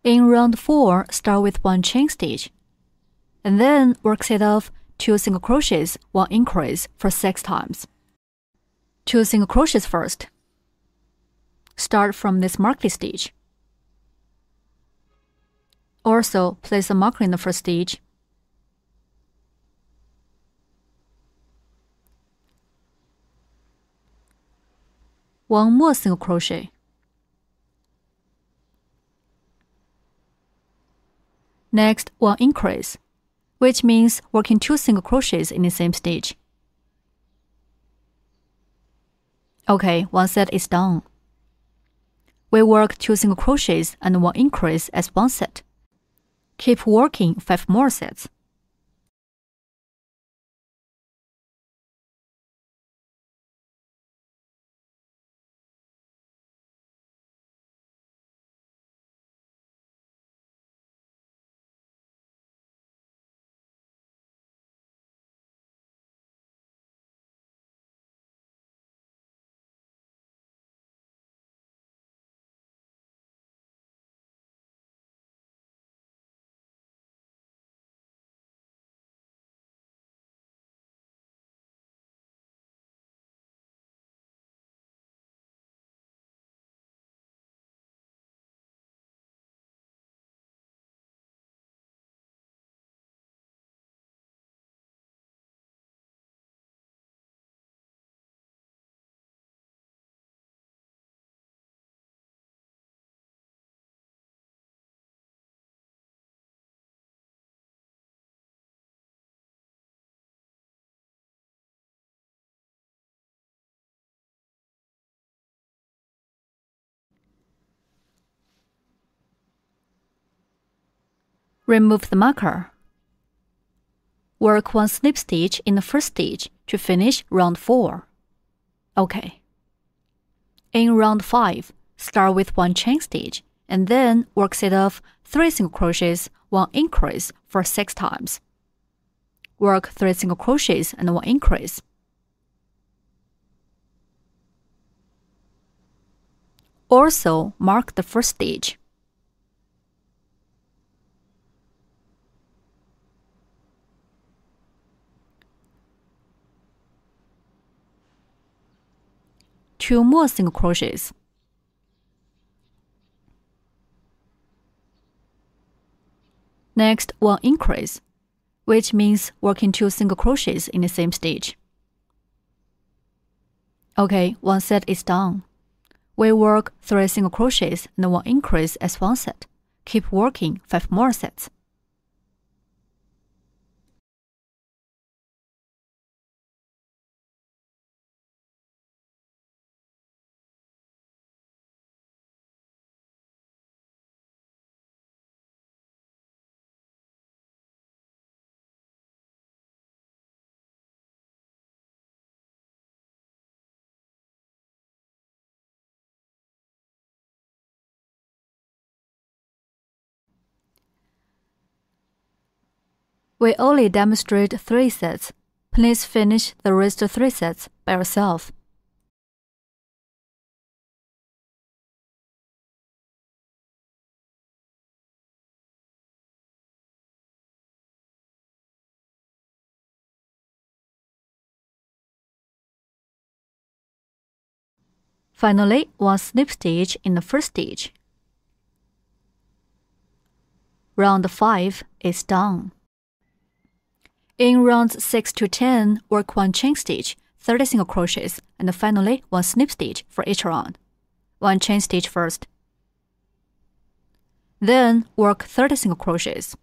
In round 4, start with 1 chain stitch, and then work set of 2 single crochets, 1 increase for 6 times. 2 single crochets first. Start from this marked stitch. Also, place a marker in the first stitch. One more single crochet. Next, 1 increase, which means working 2 single crochets in the same stitch. Okay, one set is done. We work 2 single crochets and 1 increase as one set. Keep working 5 more sets. Remove the marker. Work 1 slip stitch in the first stitch to finish round 4. Okay. In round 5, start with 1 chain stitch, and then work set of 3 single crochets, 1 increase for 6 times. Work 3 single crochets and 1 increase. Also, mark the first stitch. Two more single crochets. Next, 1 increase, which means working 2 single crochets in the same stitch. Okay, one set is done. We work 3 single crochets and 1 increase as one set. Keep working 5 more sets. We only demonstrate 3 sets. Please finish the rest 3 sets by yourself. Finally, 1 slip stitch in the first stitch. Round 5 is done. In rounds 6 to 10, work 1 chain stitch, 30 single crochets, and finally 1 slip stitch for each round. 1 chain stitch first. Then work 30 single crochets.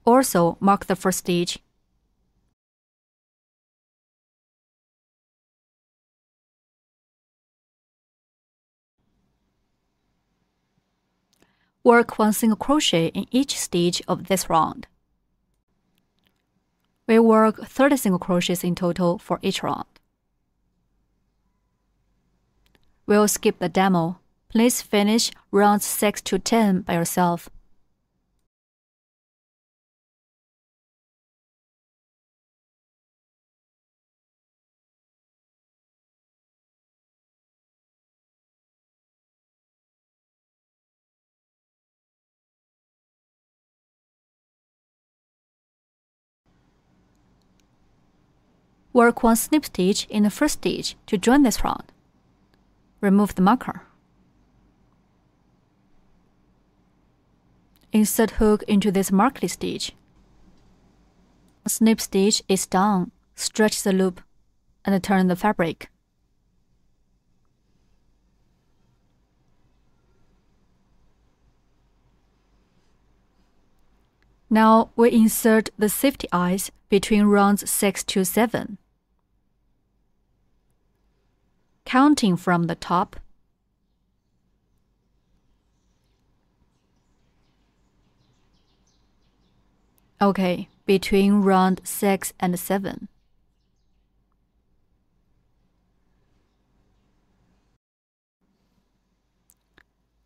Also mark the first stitch. Work 1 single crochet in each stitch of this round. We work 30 single crochets in total for each round. We'll skip the demo. Please finish rounds 6 to 10 by yourself. Work 1 slip stitch in the first stitch to join this round. Remove the marker. Insert hook into this marked stitch. Snip stitch is done. Stretch the loop and turn the fabric. Now we insert the safety eyes between rounds 6 to 7. Counting from the top. Okay, between round 6 and 7.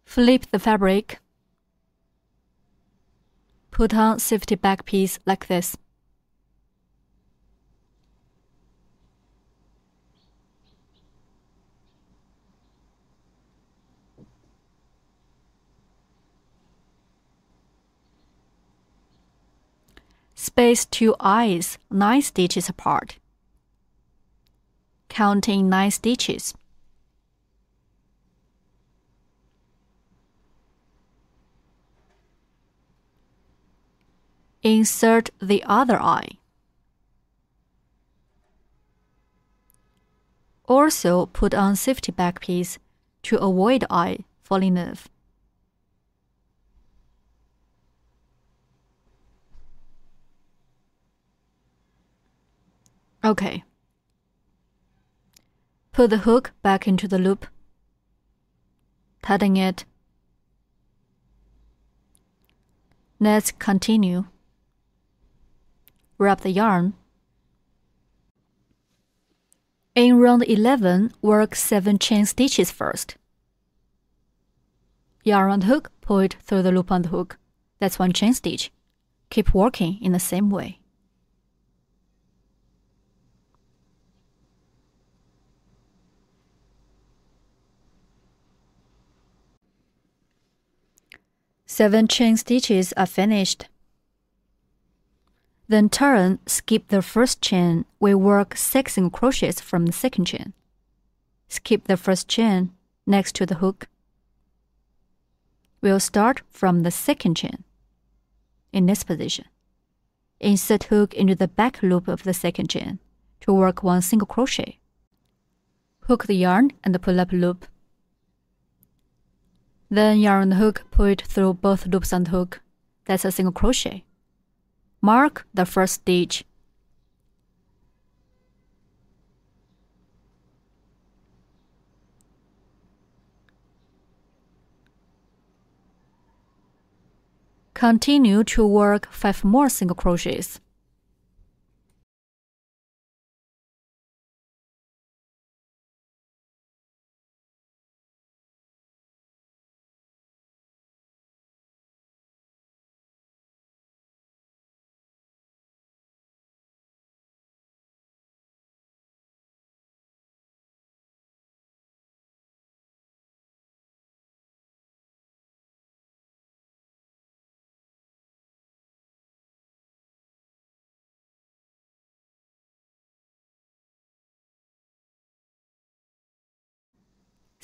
Flip the fabric. Put on safety back piece like this. Space 2 eyes 9 stitches apart. Counting 9 stitches. Insert the other eye. Also put on safety back piece to avoid eye falling off. Okay. Put the hook back into the loop. Tighten it. Let's continue. Wrap the yarn. In round 11, work 7 chain stitches first. Yarn on the hook, pull it through the loop on the hook. That's 1 chain stitch. Keep working in the same way. Seven chain stitches are finished. Then turn, skip the first chain. We work 6 single crochets from the second chain. Skip the first chain next to the hook. We'll start from the second chain. In this position, insert hook into the back loop of the second chain to work 1 single crochet. Hook the yarn and pull up loop. Then yarn the hook, pull it through both loops on the hook. That's a single crochet. Mark the first stitch. Continue to work 5 more single crochets.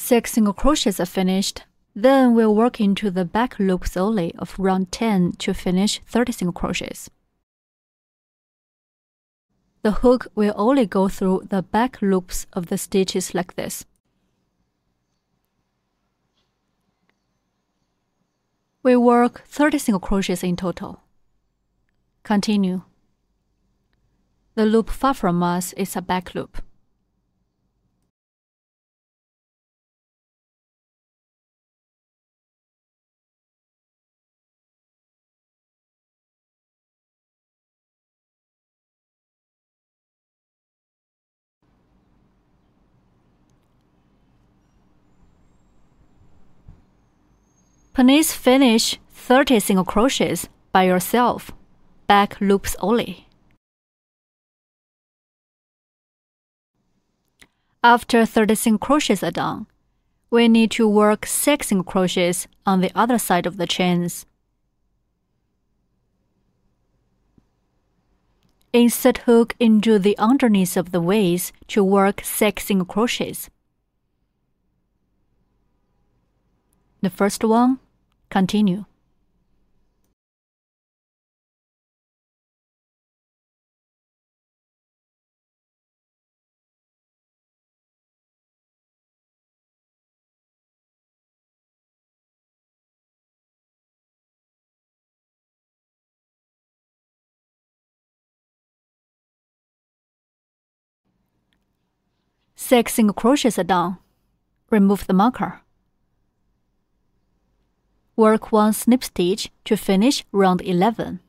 Six single crochets are finished. Then we'll work into the back loops only of round 10 to finish 30 single crochets. The hook will only go through the back loops of the stitches like this. We work 30 single crochets in total. Continue. The loop far from us is a back loop. Please finish 30 single crochets by yourself, back loops only. After 30 single crochets are done, we need to work 6 single crochets on the other side of the chains. Insert hook into the underneath of the waist to work 6 single crochets. The first one, continue. Six single crochets are done. Remove the marker. Work 1 slip stitch to finish round 11.